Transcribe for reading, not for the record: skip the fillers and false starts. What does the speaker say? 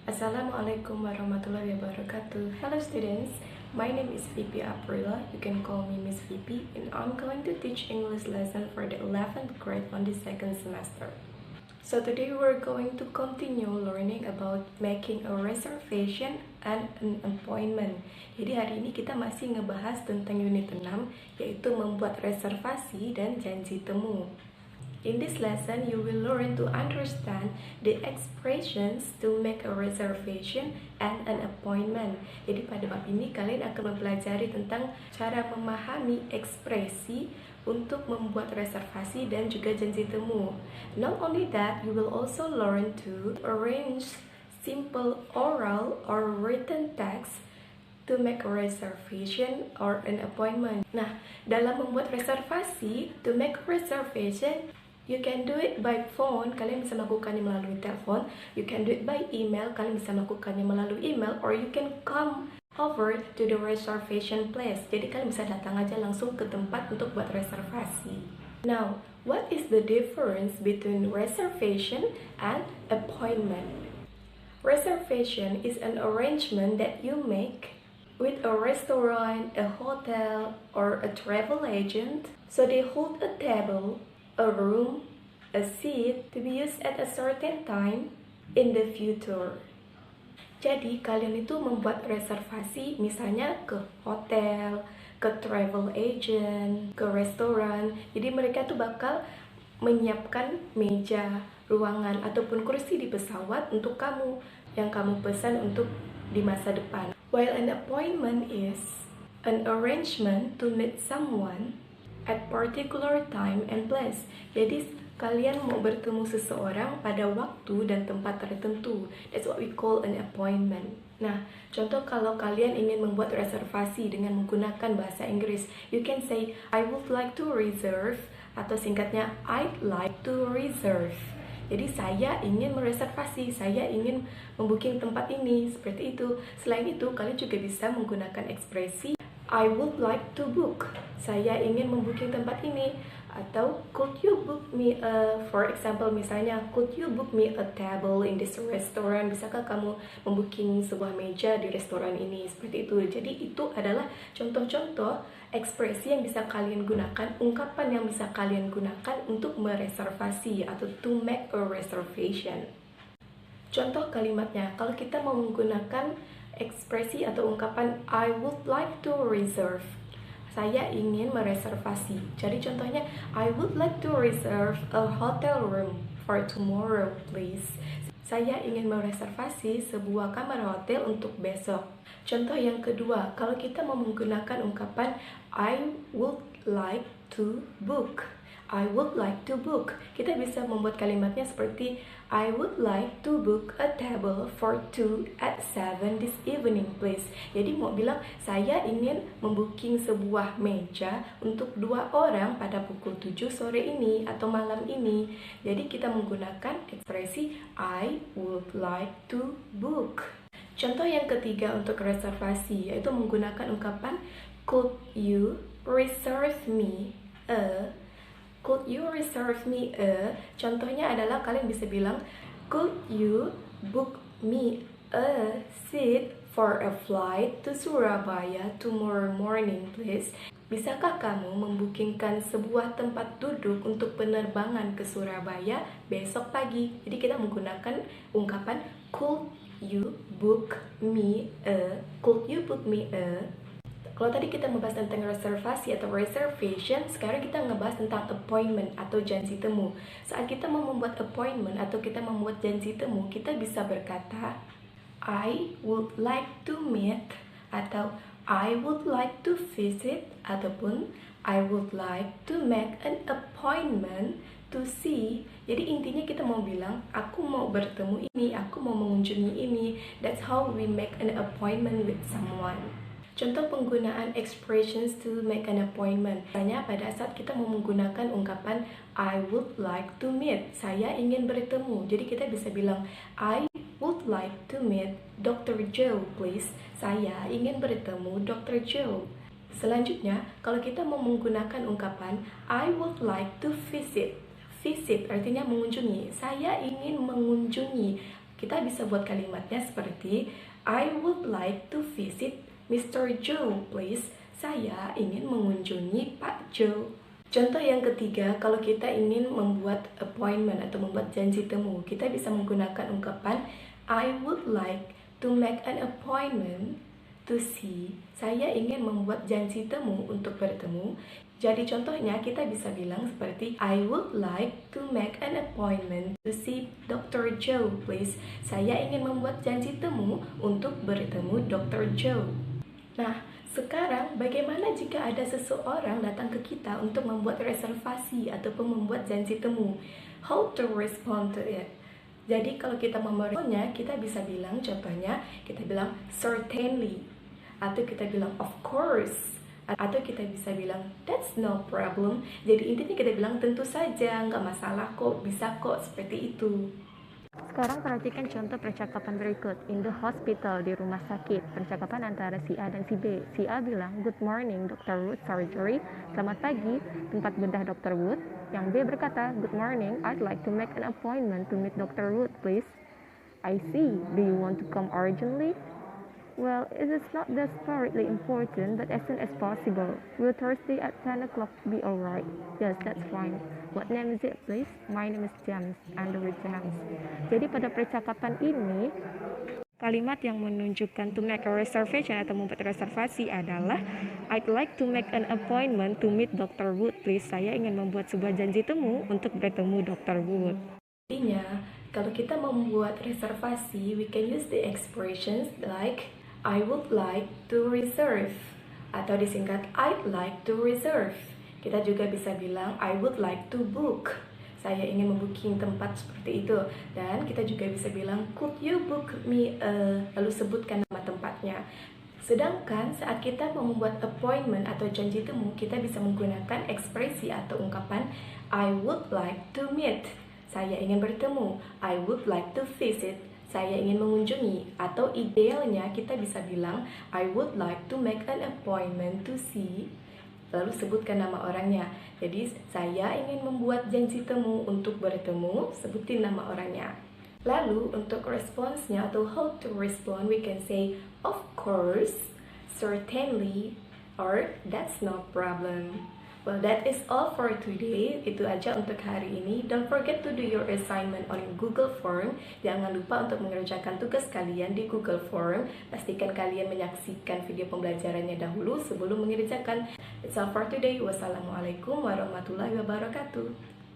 Assalamualaikum warahmatullahi wabarakatuh. Hello students, my name is Vipi Aprila. You can call me Miss Vipi, and I'm going to teach English lesson for the 11th grade on the second semester. So today we're going to continue learning about making a reservation and an appointment. Jadi hari ini kita masih ngebahas tentang unit 6, yaitu membuat reservasi dan janji temu. In this lesson, you will learn to understand the expressions to make a reservation and an appointment. Jadi pada bab ini kalian akan mempelajari tentang cara memahami ekspresi untuk membuat reservasi dan juga janji temu. Not only that, you will also learn to arrange simple oral or written text to make a reservation or an appointment. Nah, dalam membuat reservasi, to make a reservation, you can do it by phone, kalian bisa melakukannya melalui telepon. You can do it by email, kalian bisa melakukannya melalui email. Or you can come over to the reservation place. Jadi kalian bisa datang aja langsung ke tempat untuk buat reservasi. Now, what is the difference between reservation and appointment? Reservation is an arrangement that you make with a restaurant, a hotel, or a travel agent. So they hold a table, a room, a seat to be used at a certain time in the future. Jadi kalian itu membuat reservasi misalnya ke hotel, ke travel agent, ke restoran. Jadi mereka tuh bakal menyiapkan meja, ruangan, ataupun kursi di pesawat untuk kamu yang kamu pesan untuk di masa depan. While an appointment is an arrangement to meet someone at particular time and place. Jadi kalian mau bertemu seseorang pada waktu dan tempat tertentu. That's what we call an appointment. Nah, contoh kalau kalian ingin membuat reservasi dengan menggunakan bahasa Inggris, you can say I would like to reserve, atau singkatnya I'd like to reserve. Jadi saya ingin mereservasi, saya ingin membooking tempat ini, seperti itu. Selain itu, kalian juga bisa menggunakan ekspresi I would like to book. Saya ingin membooking tempat ini. Atau could you book me for example misalnya could you book me a table in this restaurant? Bisakah kamu membooking sebuah meja di restoran ini? Seperti itu. Jadi itu adalah contoh-contoh ekspresi yang bisa kalian gunakan, ungkapan yang bisa kalian gunakan untuk mereservasi atau to make a reservation. Contoh kalimatnya, kalau kita mau menggunakan ekspresi atau ungkapan I would like to reserve, saya ingin mereservasi. Jadi contohnya I would like to reserve a hotel room for tomorrow please. Saya ingin mereservasi sebuah kamar hotel untuk besok. Contoh yang kedua, kalau kita mau menggunakan ungkapan I would like to book, I would like to book, kita bisa membuat kalimatnya seperti I would like to book a table for 2 at 7 this evening please. Jadi mau bilang saya ingin membooking sebuah meja untuk 2 orang pada pukul 7 sore ini atau malam ini. Jadi kita menggunakan ekspresi I would like to book. Contoh yang ketiga untuk reservasi yaitu menggunakan ungkapan could you reserve me a. Could you reserve me a? Contohnya adalah kalian bisa bilang, could you book me a seat for a flight to Surabaya tomorrow morning, please? Bisakah kamu membookingkan sebuah tempat duduk untuk penerbangan ke Surabaya besok pagi? Jadi kita menggunakan ungkapan could you book me a? Could you book me a? Kalau tadi kita membahas tentang reservasi atau reservation, sekarang kita ngebahas tentang appointment atau janji temu. Saat kita mau membuat appointment atau kita membuat janji temu, kita bisa berkata I would like to meet, atau I would like to visit, ataupun I would like to make an appointment to see. Jadi intinya kita mau bilang aku mau bertemu ini, aku mau mengunjungi ini. That's how we make an appointment with someone. Contoh penggunaan expressions to make an appointment. Misalnya pada saat kita mau menggunakan ungkapan I would like to meet, saya ingin bertemu. Jadi kita bisa bilang I would like to meet Dr. Joe please. Saya ingin bertemu Dr. Joe. Selanjutnya, kalau kita mau menggunakan ungkapan I would like to visit. Visit artinya mengunjungi. Saya ingin mengunjungi. kita bisa buat kalimatnya seperti I would like to visit Mr. Joe, please. Saya ingin mengunjungi Pak Joe. Contoh yang ketiga, kalau kita ingin membuat appointment atau membuat janji temu, kita bisa menggunakan ungkapan I would like to make an appointment to see. Saya ingin membuat janji temu untuk bertemu. Jadi contohnya kita bisa bilang seperti I would like to make an appointment to see Dr. Joe, please. Saya ingin membuat janji temu untuk bertemu Dr. Joe. Nah, sekarang bagaimana jika ada seseorang datang ke kita untuk membuat reservasi ataupun membuat janji temu? How to respond to it? Jadi kalau kita memerlukannya, kita bisa bilang contohnya, kita bilang certainly, atau kita bilang of course, atau kita bisa bilang that's no problem. Jadi intinya kita bilang tentu saja, nggak masalah kok, bisa kok, seperti itu. Sekarang perhatikan contoh percakapan berikut. In the hospital, di rumah sakit. Percakapan antara si A dan si B. Si A bilang, good morning, Dr. Wood surgery. Selamat pagi, tempat bedah Dr. Wood. Yang B berkata, good morning, I'd like to make an appointment to meet Dr. Wood, please. I see. Do you want to come urgently? Well, it is not desperately important, but as soon as possible. Will Thursday at 10 o'clock be alright? Yes, that's fine. What name is it, please? My name is James, Andrew James. Jadi pada percakapan ini, kalimat yang menunjukkan to make a reservation atau membuat reservasi adalah I'd like to make an appointment to meet Dr. Wood, please. Saya ingin membuat sebuah janji temu untuk bertemu Dr. Wood. Artinya, kalau kita membuat reservasi, we can use the expressions like I would like to reserve, atau disingkat I'd like to reserve. Kita juga bisa bilang I would like to book. Saya ingin membooking tempat seperti itu. Dan kita juga bisa bilang could you book me lalu sebutkan nama tempatnya. Sedangkan saat kita mau membuat appointment atau janji temu, kita bisa menggunakan ekspresi atau ungkapan I would like to meet. Saya ingin bertemu. I would like to visit. Saya ingin mengunjungi. Atau idealnya kita bisa bilang I would like to make an appointment to see, lalu sebutkan nama orangnya. Jadi saya ingin membuat janji temu untuk bertemu, sebutin nama orangnya. Lalu untuk responsnya atau how to respond, we can say of course, certainly, or that's no problem. Well, that is all for today. Itu aja untuk hari ini. Don't forget to do your assignment on Google Form. Jangan lupa untuk mengerjakan tugas kalian di Google Form. Pastikan kalian menyaksikan video pembelajarannya dahulu sebelum mengerjakan. It's all for today. Wassalamualaikum warahmatullahi wabarakatuh.